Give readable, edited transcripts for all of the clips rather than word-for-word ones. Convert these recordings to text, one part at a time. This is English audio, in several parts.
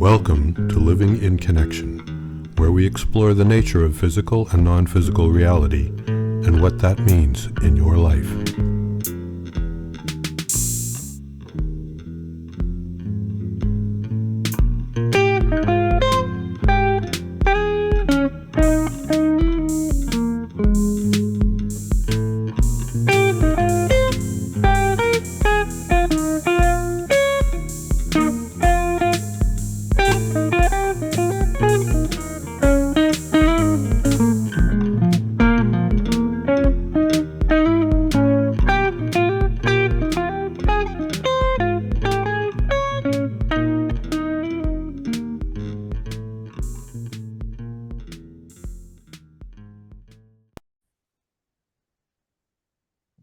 Welcome to Living in Connection, where we explore the nature of physical and non-physical reality and what that means in your life.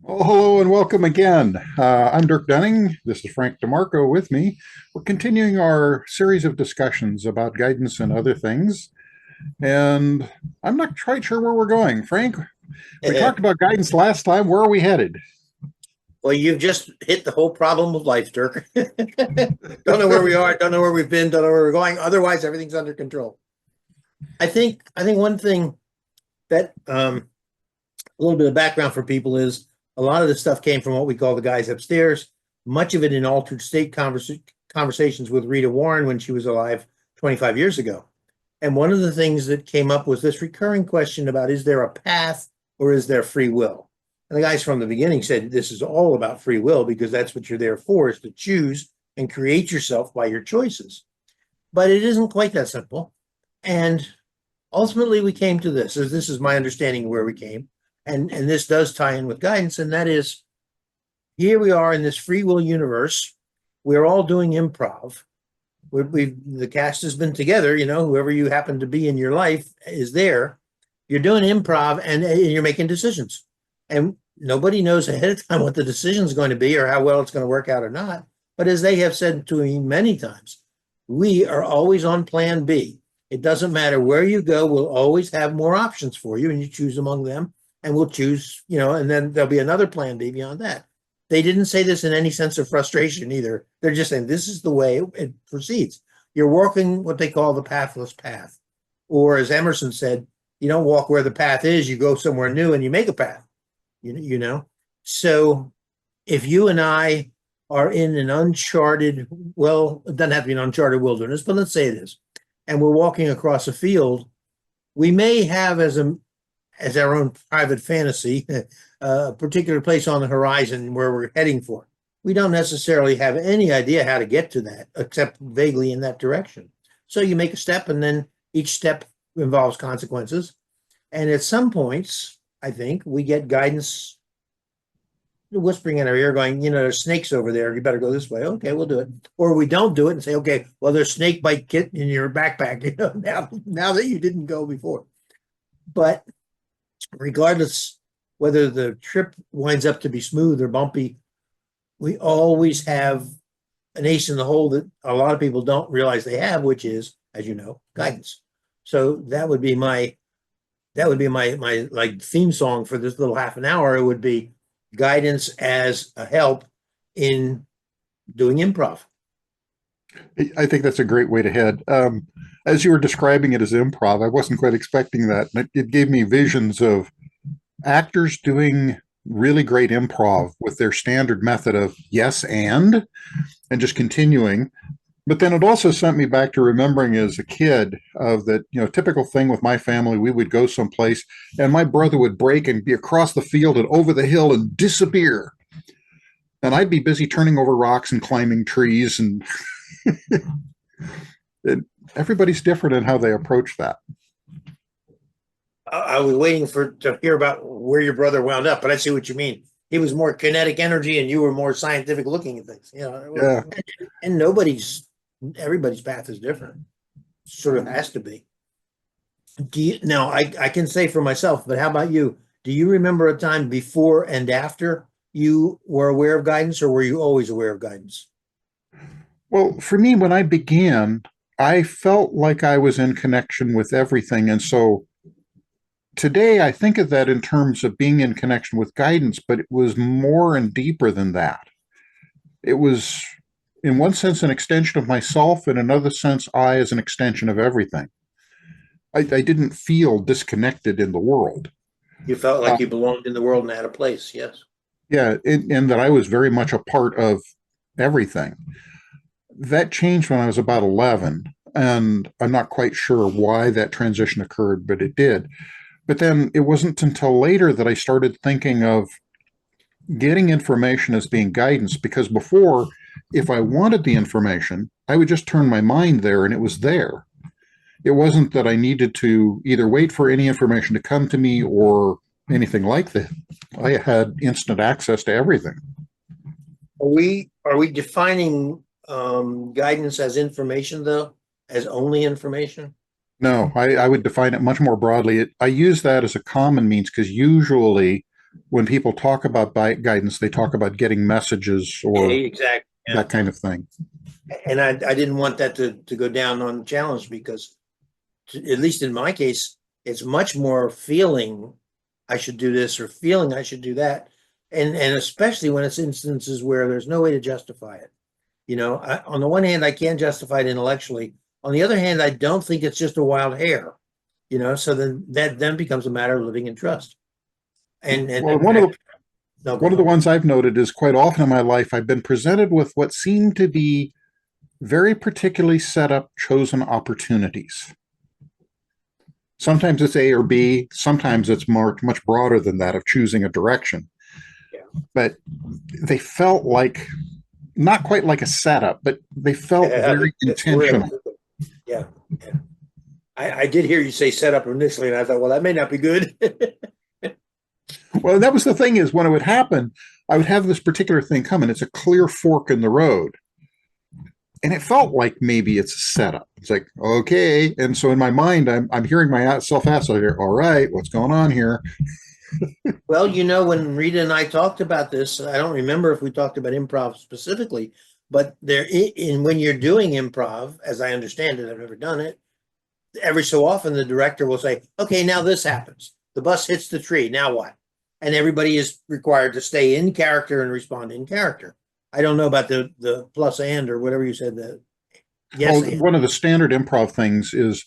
Well, hello and welcome again. I'm Dirk Dunning. This is Frank DeMarco with me. We're continuing our series of discussions about guidance and other things. And I'm not quite sure where we're going. Frank, we talked about guidance last time. Where are we headed? Well, you've just hit the whole problem of life, Dirk. Don't know where we are, don't know where we've been, don't know where we're going. Otherwise, everything's under control. I think one thing that a little bit of background for people is a lot of this stuff came from what we call the guys upstairs, much of it in altered state conversations with Rita Warren when she was alive 25 years ago. And one of the things that came up was this recurring question about, is there a path or is there free will? And the guys from the beginning said, this is all about free will because that's what you're there for, is to choose and create yourself by your choices. But it isn't quite that simple. And ultimately we came to this, as this is my understanding of where we came. And this does tie in with guidance, and that is, here we are in this free will universe. We're all doing improv. The cast has been together, you know, whoever you happen to be in your life is there. You're doing improv and you're making decisions. And nobody knows ahead of time what the decision is going to be or how well it's going to work out or not. But as they have said to me many times, we are always on plan B. It doesn't matter where you go, we'll always have more options for you, and you choose among them. And we'll choose, you know, and then there'll be another plan B beyond that. They didn't say this in any sense of frustration either. They're just saying this is the way it proceeds. You're walking what they call the pathless path. Or as Emerson said, you don't walk where the path is, you go somewhere new and you make a path, you know? So if you and I are in an uncharted, well, it doesn't have to be an uncharted wilderness, but let's say it is, and we're walking across a field, we may have as our own private fantasy, a particular place on the horizon where we're heading for. We don't necessarily have any idea how to get to that, except vaguely in that direction. So you make a step, and then each step involves consequences. And at some points, I think, we get guidance whispering in our ear going, you know, there's snakes over there. You better go this way. Okay, we'll do it. Or we don't do it and say, okay, well, there's snake bite kit in your backpack, you know, now that you didn't go before. But regardless whether the trip winds up to be smooth or bumpy, we always have an ace in the hole that a lot of people don't realize they have, which is, as you know, guidance. So that would be my like theme song for this little half an hour. It would be guidance as a help in doing improv. I think that's a great way to head. As you were describing it as improv, I wasn't quite expecting that. It gave me visions of actors doing really great improv with their standard method of yes and just continuing. But then it also sent me back to remembering as a kid of that, you know, typical thing with my family. We would go someplace and my brother would break and be across the field and over the hill and disappear. And I'd be busy turning over rocks and climbing trees, and everybody's different in how they approach that. I was waiting to hear about where your brother wound up, but I see what you mean. He was more kinetic energy and you were more scientific looking at things. You know, Yeah. And everybody's path is different. Sort of has to be. Now, I can say for myself, but how about you? Do you remember a time before and after you were aware of guidance, or were you always aware of guidance? Well, for me, when I began, I felt like I was in connection with everything. And so today I think of that in terms of being in connection with guidance, but it was more and deeper than that. It was in one sense, an extension of myself, in another sense, I as an extension of everything. I didn't feel disconnected in the world. You felt like you belonged in the world and had a place. Yes. Yeah, and that I was very much a part of everything. That changed when I was about 11, and I'm not quite sure why that transition occurred, but it did. But then it wasn't until later that I started thinking of getting information as being guidance, because before, if I wanted the information, I would just turn my mind there and it was there. It wasn't that I needed to either wait for any information to come to me or anything like that. I had instant access to everything. Are we defining guidance as information though, as only information? No, I would define it much more broadly. I use that as a common means because usually when people talk about guidance, they talk about getting messages or Exactly. Yeah. that kind of thing. And I didn't want that to go down on the challenge because, at least in my case, it's much more feeling I should do this or feeling I should do that. And especially when it's instances where there's no way to justify it. You know, on the one hand, I can't justify it intellectually. On the other hand, I don't think it's just a wild hair, you know, so then that then becomes a matter of living in trust. Well, one of the ones I've noted is quite often in my life, I've been presented with what seem to be very particularly set up, chosen opportunities. Sometimes it's A or B. Sometimes it's much broader than that of choosing a direction. Yeah. But they felt like, not quite like a setup, but they felt very intentional. Yeah. Yeah. I did hear you say setup initially, and I thought, well, that may not be good. Well, that was the thing is when it would happen, I would have this particular thing come, and it's a clear fork in the road. And it felt like maybe it's a setup. It's like, okay. And so in my mind, I'm hearing myself ask, all right, what's going on here? Well, you know, when Rita and I talked about this, I don't remember if we talked about improv specifically, but when you're doing improv, as I understand it, I've never done it, every so often the director will say, okay, now this happens. The bus hits the tree. Now what? And everybody is required to stay in character and respond in character. I don't know about the plus and or whatever you said. Yes. Well, one of the standard improv things is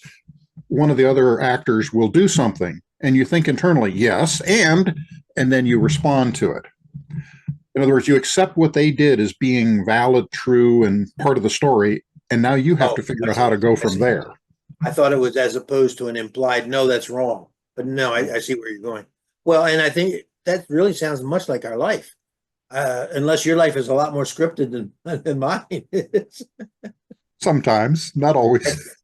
one of the other actors will do something and you think internally, yes, and then you respond to it. In other words, you accept what they did as being valid, true, and part of the story, and now you have to figure out how to go from there. I thought it was as opposed to an implied, no, that's wrong. But no, I see where you're going. Well, and I think that really sounds much like our life. Unless your life is a lot more scripted than mine is. Sometimes, not always.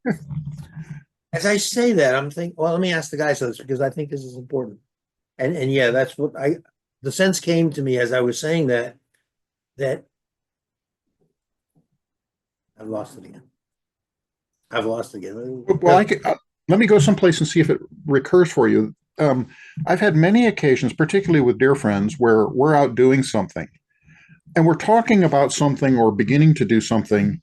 As I say that, I'm thinking, well, let me ask the guys this because I think this is important. And yeah, that's what the sense came to me as I was saying that I've lost it again. Well, let me go someplace and see if it recurs for you. I've had many occasions, particularly with dear friends, where we're out doing something and we're talking about something or beginning to do something,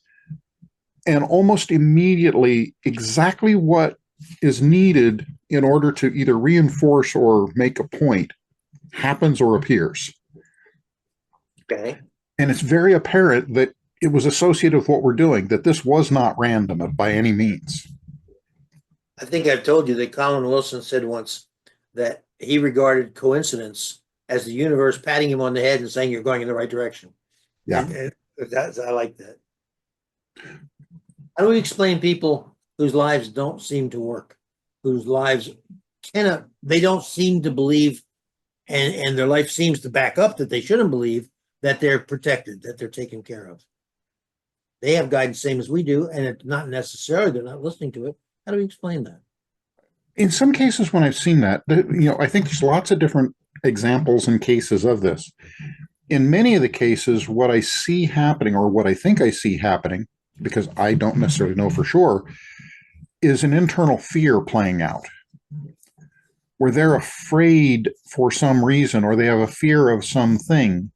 and almost immediately exactly what is needed in order to either reinforce or make a point happens or appears. Okay. And it's very apparent that it was associated with what we're doing, that this was not random by any means. I think I've told you that Colin Wilson said once that he regarded coincidence as the universe patting him on the head and saying you're going in the right direction. Yeah. And I like that. How do we explain people whose lives don't seem to work, whose lives they don't seem to believe, and their life seems to back up that they shouldn't believe that they're protected, that they're taken care of? They have guidance same as we do, and it's not necessarily they're not listening to it. How do we explain that? In some cases, when I've seen that, I think there's lots of different examples and cases of this. In many of the cases, what I see happening, or what I think I see happening, because I don't necessarily know for sure, is an internal fear playing out, where they're afraid for some reason, or they have a fear of something,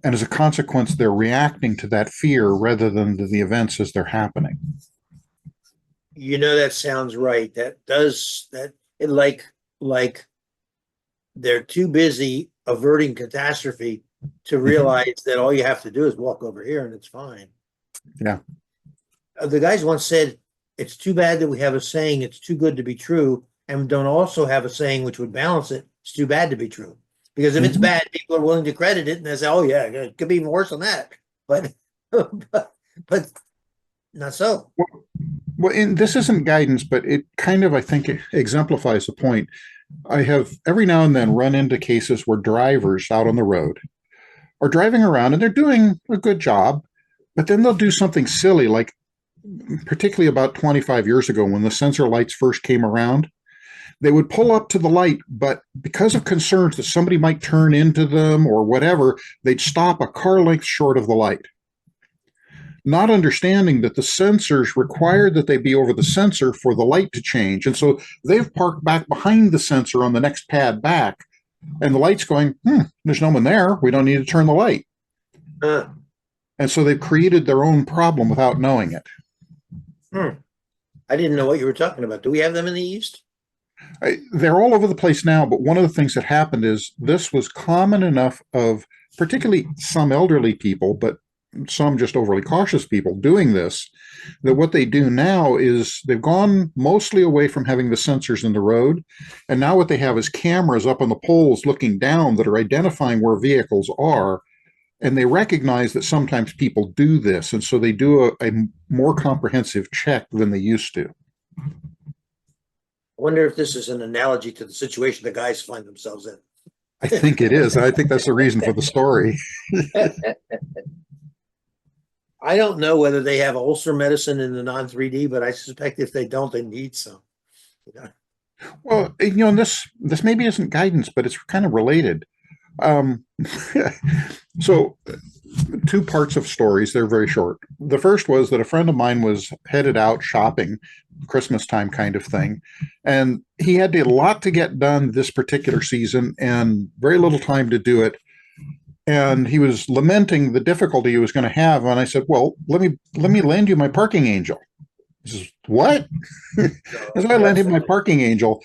and as a consequence, they're reacting to that fear rather than to the events as they're happening. You know, that sounds right. Like they're too busy averting catastrophe to realize that all you have to do is walk over here and it's fine. Yeah. The guys once said, it's too bad that we have a saying, it's too good to be true, and don't also have a saying which would balance it, it's too bad to be true. Because if it's Mhm. bad, people are willing to credit it and they say, oh yeah, it could be even worse than that. But but not so. Well, this isn't guidance, but it kind of, I think, it exemplifies the point. I have every now and then run into cases where drivers out on the road are driving around and they're doing a good job, but then they'll do something silly, like particularly about 25 years ago when the sensor lights first came around. They would pull up to the light, but because of concerns that somebody might turn into them or whatever, they'd stop a car length short of the light, not understanding that the sensors required that they be over the sensor for the light to change. And so they've parked back behind the sensor on the next pad back, and the light's going, there's no one there. We don't need to turn the light. Uh, And so they've created their own problem without knowing it. I didn't know what you were talking about. Do we have them in the East? They're all over the place now, but one of the things that happened is this was common enough of particularly some elderly people, but some just overly cautious people doing this, that what they do now is they've gone mostly away from having the sensors in the road, and now what they have is cameras up on the poles looking down that are identifying where vehicles are, and they recognize that sometimes people do this, and so they do a more comprehensive check than they used to. I wonder if this is an analogy to the situation the guys find themselves in. I think it is. I think that's the reason for the story. I don't know whether they have ulcer medicine in the non-3D, but I suspect if they don't, they need some. Well, and this maybe isn't guidance, but it's kind of related. So two parts of stories, they're very short. The first was that a friend of mine was headed out shopping, Christmas time kind of thing, and he had a lot to get done this particular season and very little time to do it. And he was lamenting the difficulty he was going to have. And I said, well, let me lend you my parking angel. He says, what? So I lent him my parking angel.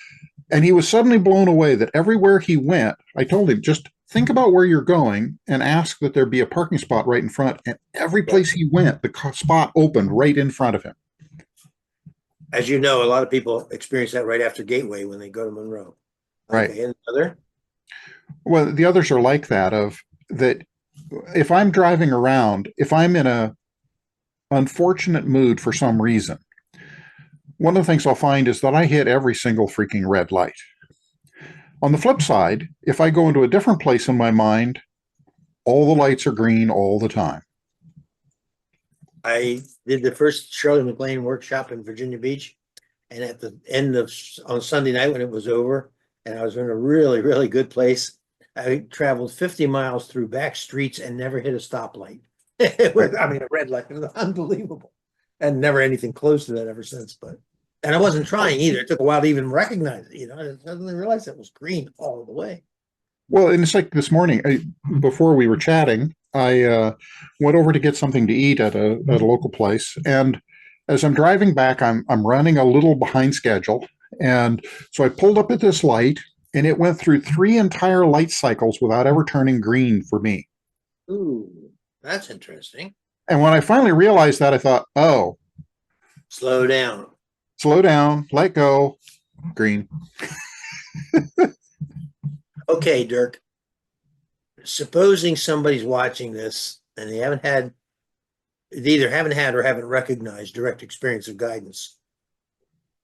And he was suddenly blown away that everywhere he went, I told him, just think about where you're going and ask that there be a parking spot right in front. And every place he went, the spot opened right in front of him. As you know, a lot of people experience that right after Gateway when they go to Monroe. Right. Okay, and other? Well, the others are like that, of that if I'm driving around, if I'm in a unfortunate mood for some reason, one of the things I'll find is that I hit every single freaking red light. On the flip side, if I go into a different place in my mind, all the lights are green all the time. I did the first Shirley MacLaine workshop in Virginia Beach, and at the end of on Sunday night when it was over, and I was in a really, really good place, I traveled 50 miles through back streets and never hit a stoplight. It was, I mean, a red light. It was unbelievable, and never anything close to that ever since. And I wasn't trying either. It took a while to even recognize it. I suddenly realized it was green all the way. Well, and it's like this morning, before we were chatting, I went over to get something to eat at a local place, and as I'm driving back, I'm running a little behind schedule, and so I pulled up at this light, and it went through 3 entire light cycles without ever turning green for me. Ooh, that's interesting. And when I finally realized that, I thought, oh, Slow down. slow down, let go, green. Okay, Dirk. Supposing somebody's watching this and they either haven't had or haven't recognized direct experience of guidance.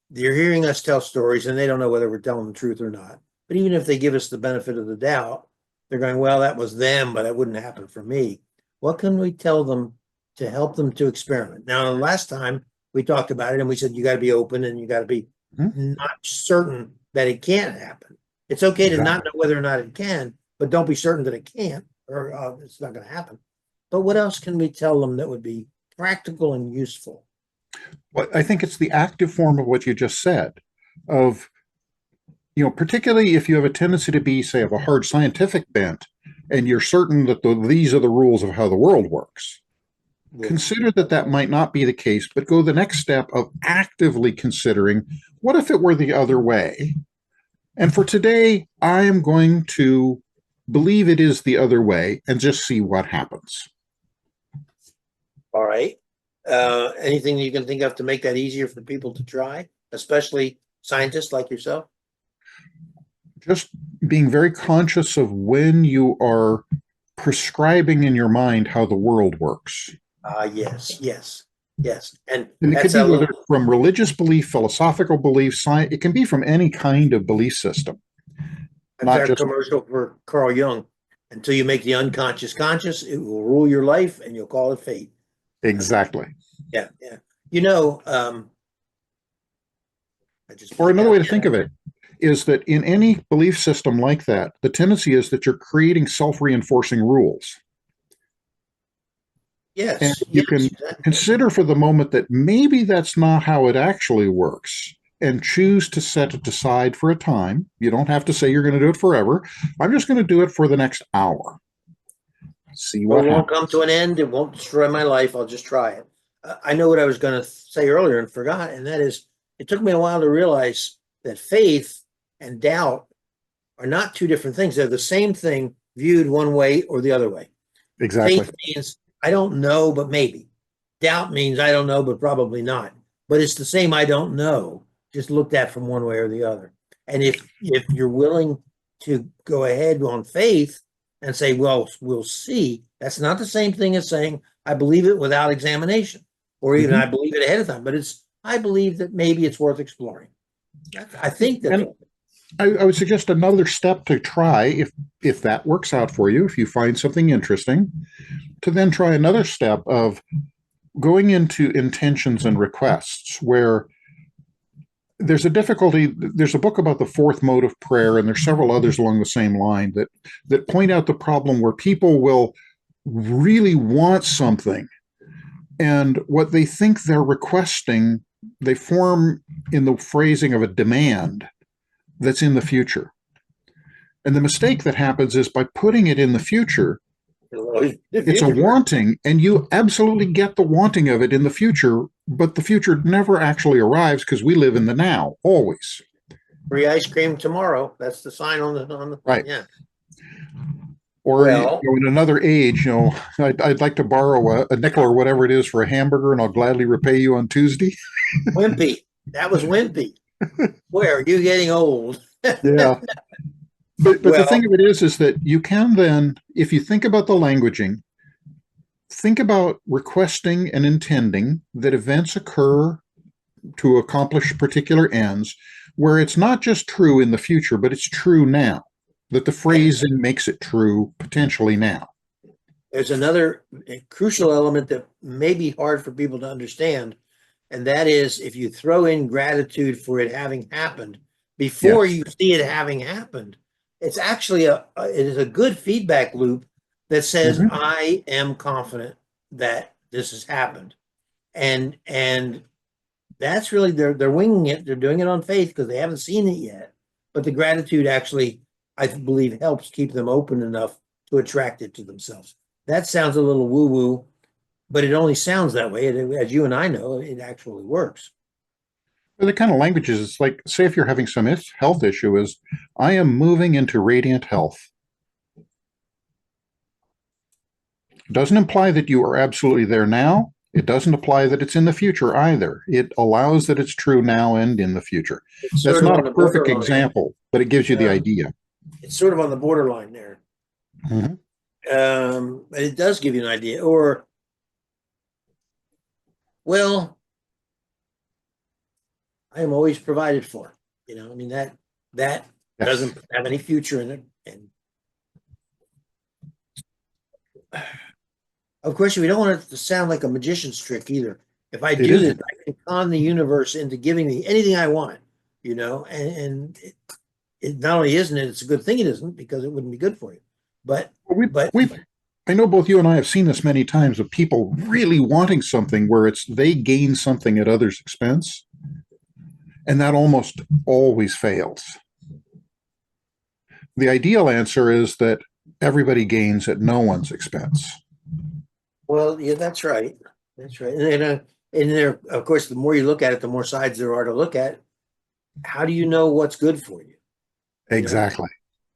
They're hearing us tell stories and they don't know whether we're telling the truth or not. But even if they give us the benefit of the doubt, they're going, well, that was them, but that wouldn't happen for me. What can we tell them to help them to experiment? Now, last time we talked about it and we said, you got to be open and you got to be not certain that it can't happen. It's okay to not know whether or not it can, but don't be certain that it can't or it's not going to happen. But what else can we tell them that would be practical and useful? Well, I think it's the active form of what you just said, of, particularly if you have a tendency to be, say, of a hard scientific bent, and you're certain that these are the rules of how the world works. Yeah. Consider that might not be the case, but go the next step of actively considering, what if it were the other way? And for today, I am going to believe it is the other way and just see what happens. All right. Anything you can think of to make that easier for people to try, especially scientists like yourself? Just being very conscious of when you are prescribing in your mind how the world works. Yes, yes, yes. And And it could that's be a whether little, it's from religious belief, philosophical belief, science, it can be from any kind of belief system, that's not our just commercial for Carl Jung. Until you make the unconscious conscious, it will rule your life and you'll call it fate. exactly. Yeah, yeah. You know, I just Or blanked another way out. to think of it is that in any belief system like that, the tendency is that you're creating self-reinforcing rules. And Yes, you yes, can exactly. consider for the moment that maybe that's not how it actually works and choose to set it aside for a time. You don't have to say you're going to do it forever. I'm just going to do it for the next hour. See It what won't happens. come to an end. It won't destroy my life. I'll just try it. I know what I was going to say earlier and forgot, and that is, it took me a while to realize that faith and doubt are not two different things. They're the same thing viewed one way or the other way. Exactly. Faith means I don't know, but maybe. Doubt means I don't know, but probably not. But it's the same I don't know, just looked at from one way or the other. And if you're willing to go ahead on faith and say, well, we'll see, that's not the same thing as saying I believe it without examination, or even I believe it ahead of time. But it's I believe that maybe it's worth exploring. I think that. And I would suggest another step to try if that works out for you, if you find something interesting, to then try another step of going into intentions and requests where there's a difficulty. There's a book about the fourth mode of prayer, and there's several others along the same line that point out the problem where people will really want something, and what they think they're requesting, they form in the phrasing of a demand that's in the future. And the mistake that happens is by putting it in the future, it's a wanting, and you absolutely get the wanting of it in the future, but the future never actually arrives because we live in the now, always. Free ice cream tomorrow. That's the sign on the Right. Yeah. Or Well, in another age, I'd like to borrow a nickel or whatever it is for a hamburger, and I'll gladly repay you on Tuesday. Wimpy. That was Wimpy. Where are you getting old? Yeah. But the Well, thing of it is that you can then, if you think about the languaging, think about requesting and intending that events occur to accomplish particular ends where it's not just true in the future, but it's true now, that the phrasing makes it true potentially now. there's another crucial element that may be hard for people to understand, and that is if you throw in gratitude for it having happened before you see it having happened, it's actually it is a good feedback loop that says I am confident that this has happened, and that's really they're winging it. They're doing it on faith because they haven't seen it yet. But the gratitude actually, I believe, helps keep them open enough to attract it to themselves. That sounds a little woo-woo, but it only sounds that way. As you and I know, it actually works. The kind of languages, it's like, say if you're having some health issue, is I am moving into radiant health. It doesn't imply that you are absolutely there now. It doesn't apply that it's in the future either. It allows that it's true now and in the future. It's That's sort of not on a the perfect borderline. example, but it gives you the idea. It's sort of on the borderline there. But it does give you an idea. Or, well, I am always provided for. I mean that Yes. doesn't have any future in it. And of course, we don't want it to sound like a magician's trick either. If I do this, I can con the universe into giving me anything I want, and it not only isn't it, it's a good thing it isn't because it wouldn't be good for you. But I know both you and I have seen this many times of people really wanting something where they gain something at others' expense, and that almost always fails. The ideal answer is that everybody gains at no one's expense. Well, yeah, that's right. That's right. And there, of course, the more you look at it, the more sides there are to look at. How do you know what's good for you? Exactly.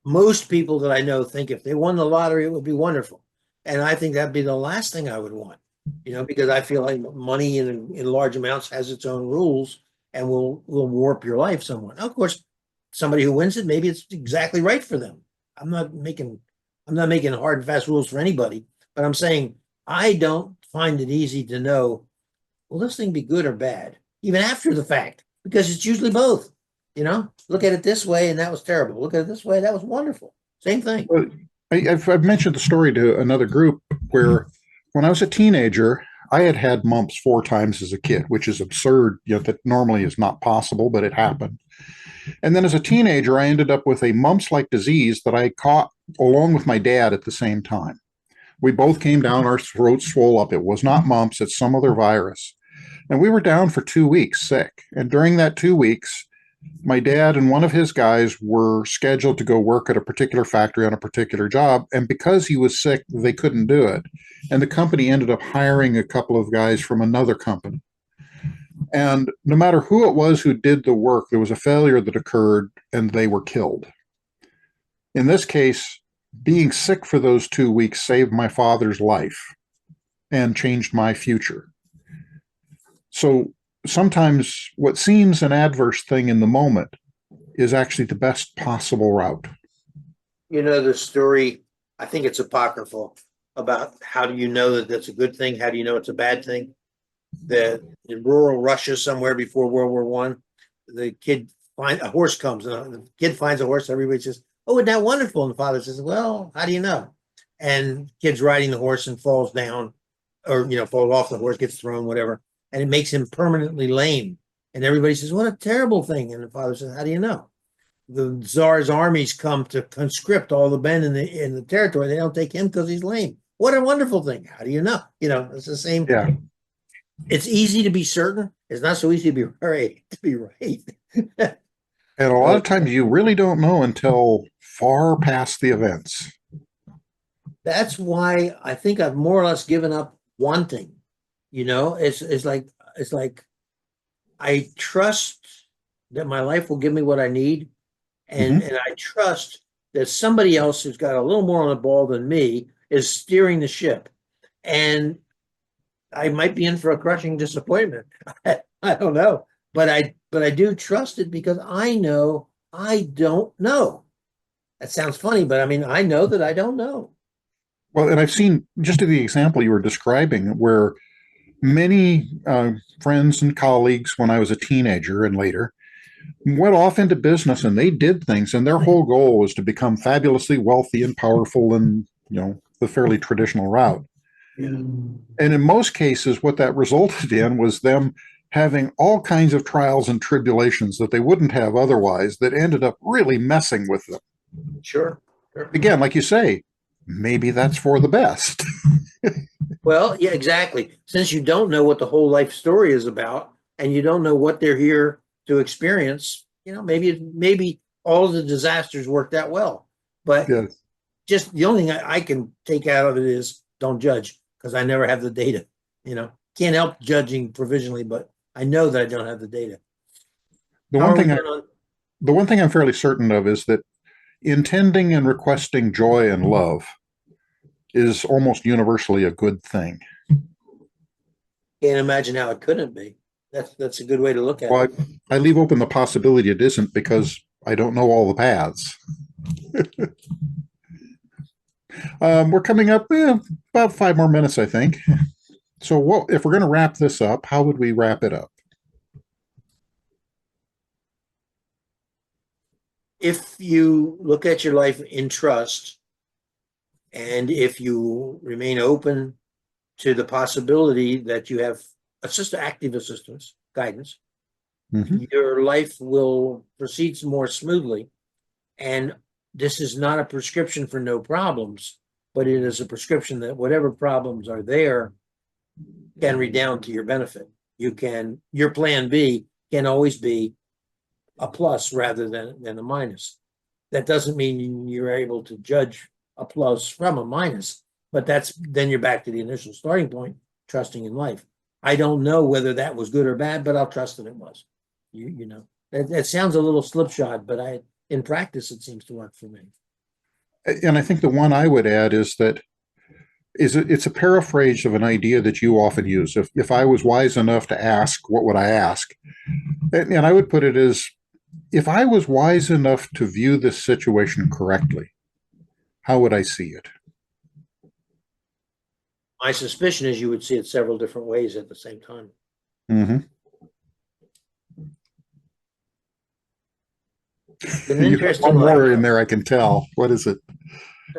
Most people that I know think if they won the lottery, it would be wonderful. And I think that'd be the last thing I would want. because I feel like money in large amounts has its own rules and will warp your life somewhat. Now, of course, somebody who wins it, maybe it's exactly right for them. I'm not making hard and fast rules for anybody, but I'm saying I don't find it easy to know, will this thing be good or bad, even after the fact, because it's usually both. Look at it this way and that was terrible. Look at it this way, that was wonderful. Same thing. Well, I've mentioned the story to another group where when I was a teenager, I had had mumps 4 times as a kid, which is absurd. That normally is not possible, but it happened. And then as a teenager, I ended up with a mumps-like disease that I caught along with my dad at the same time. We both came down, our throats swole up. It was not mumps, it's some other virus. And we were down for 2 weeks sick. And during that 2 weeks, my dad and one of his guys were scheduled to go work at a particular factory on a particular job. And because he was sick, they couldn't do it. And the company ended up hiring a couple of guys from another company. And no matter who it was who did the work, there was a failure that occurred and they were killed. In this case, being sick for those 2 weeks saved my father's life and changed my future. So sometimes what seems an adverse thing in the moment is actually the best possible route. The story, I think it's apocryphal, about how do you know that that's a good thing? How do you know it's a bad thing? That in rural Russia somewhere before World War One, the kid a horse comes and the kid finds a horse. Everybody says, "Oh, isn't that wonderful?" And the father says, "Well, how do you know?" And kid's riding the horse and falls down, or falls off the horse, gets thrown, whatever, and it makes him permanently lame. And everybody says, "What a terrible thing!" And the father says, "How do you know?" The Tsar's armies come to conscript all the men in the territory. They don't take him because he's lame. What a wonderful thing! How do you know? It's the same. Yeah. It's easy to be certain. It's not so easy to be right. And a lot of times you really don't know until far past the events. That's why I think I've more or less given up wanting. It's like I trust that my life will give me what I need, and I trust that somebody else who's got a little more on the ball than me is steering the ship. And I might be in for a crushing disappointment. I don't know, but I do trust it because I know I don't know. That sounds funny, but I mean, I know that I don't know. Well, and I've seen, just to the example you were describing, where many friends and colleagues when I was a teenager and later went off into business and they did things, and their whole goal was to become fabulously wealthy and powerful and, the fairly traditional route. Yeah. And in most cases, what that resulted in was them having all kinds of trials and tribulations that they wouldn't have otherwise, that ended up really messing with them. Sure. Again, like you say, maybe that's for the best. Well, yeah, exactly. Since you don't know what the whole life story is about, and you don't know what they're here to experience, maybe all of the disasters worked out well. But Yes. Just the only thing I can take out of it is don't judge, because I never have the data. Can't help judging provisionally, but I know that I don't have the data. The one thing I'm fairly certain of is that intending and requesting joy and love is almost universally a good thing. Can't imagine how it couldn't be. That's a good way to look at Well, it. I leave open the possibility it isn't because I don't know all the paths. We're coming up about 5 more minutes, I think. So if we're going to wrap this up, how would we wrap it up? If you look at your life in trust, and if you remain open to the possibility that you have active assistance, guidance, your life will proceed more smoothly. And this is not a prescription for no problems, but it is a prescription that whatever problems are there can redound to your benefit. Your plan B can always be a plus rather than a minus. That doesn't mean you're able to judge a plus from a minus, but then you're back to the initial starting point, trusting in life. I don't know whether that was good or bad, but I'll trust that it was. That sounds a little slipshod, but in practice, it seems to work for me. And I think the one I would add is that it's a paraphrase of an idea that you often use. If I was wise enough to ask, what would I ask? And I would put it as, if I was wise enough to view this situation correctly, how would I see it? My suspicion is you would see it several different ways at the same time. Mm-hmm. It's an You have interesting one more life. in there, I can tell. What is it?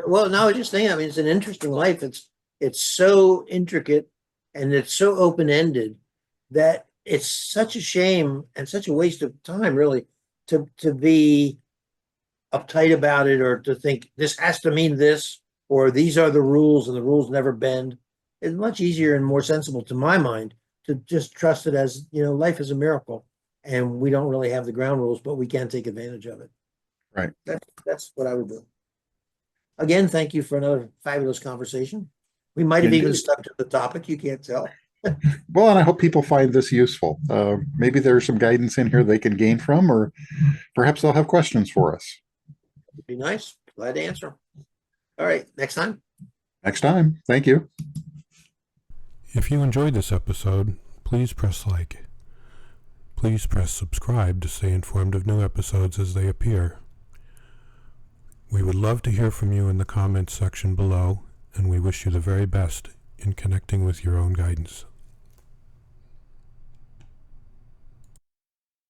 Well, no, I was just thinking, I mean, it's an interesting life. It's so intricate and it's so open-ended that it's such a shame and such a waste of time, really, to be uptight about it, or to think this has to mean this, or these are the rules and the rules never bend. It's much easier and more sensible, to my mind, to just trust it as, life is a miracle and we don't really have the ground rules, but we can take advantage of it. Right. That's what I would do. Again, thank you for another fabulous conversation. We might have even Indeed. stuck to the topic. You can't tell. Well, and I hope people find this useful. Maybe there's some guidance in here they can gain from, or perhaps they'll have questions for us. It'd be nice. Glad to answer. All right. Next time. Next time. Thank you. If you enjoyed this episode, please press like. Please press subscribe to stay informed of new episodes as they appear. We would love to hear from you in the comments section below, and we wish you the very best in connecting with your own guidance.